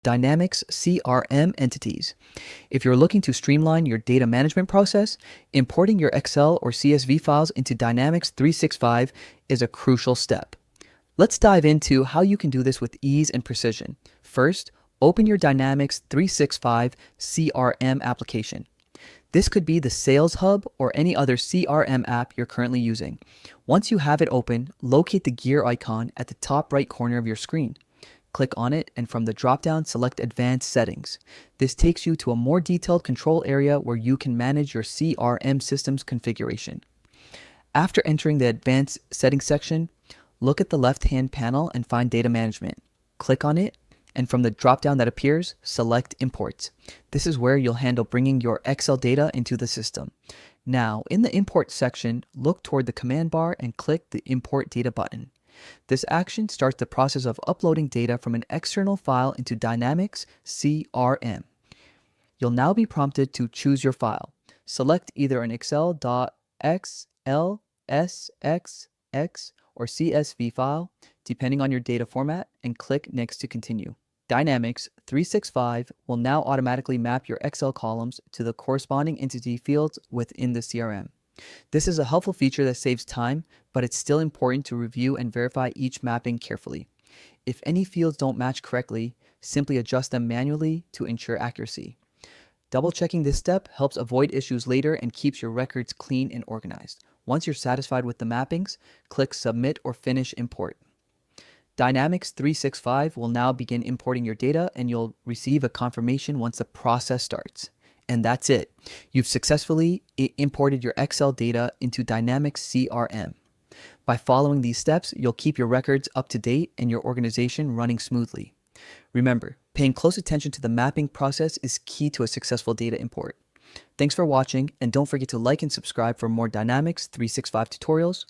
Dynamics CRM entities. If you're looking to streamline your data management process, importing your Excel or CSV files into Dynamics 365 is a crucial step. Let's dive into how you can do this with ease and precision. First, open your Dynamics 365 CRM application. This could be the Sales Hub or any other CRM app you're currently using. Once you have it open, locate the gear icon at the top right corner of your screen. Click on it, and from the drop-down, select Advanced Settings. This takes you to a more detailed control area where you can manage your CRM system's configuration. After entering the Advanced Settings section, look at the left-hand panel and find Data Management. Click on it, and from the drop-down that appears, select Imports. This is where you'll handle bringing your Excel data into the system. Now, in the Import section, look toward the command bar and click the Import Data button. This action starts the process of uploading data from an external file into Dynamics CRM. You'll now be prompted to choose your file. Select either an excel.xlsxx or CSV file, depending on your data format, and click Next to continue. Dynamics 365 will now automatically map your Excel columns to the corresponding entity fields within the CRM. This is a helpful feature that saves time, but it's still important to review and verify each mapping carefully. If any fields don't match correctly, simply adjust them manually to ensure accuracy. Double-checking this step helps avoid issues later and keeps your records clean and organized. Once you're satisfied with the mappings, click Submit or Finish Import. Dynamics 365 will now begin importing your data, and you'll receive a confirmation once the process starts. And that's it. You've successfully imported your Excel data into Dynamics CRM. By following these steps, you'll keep your records up to date and your organization running smoothly. Remember, paying close attention to the mapping process is key to a successful data import. Thanks for watching, and don't forget to like and subscribe for more Dynamics 365 tutorials.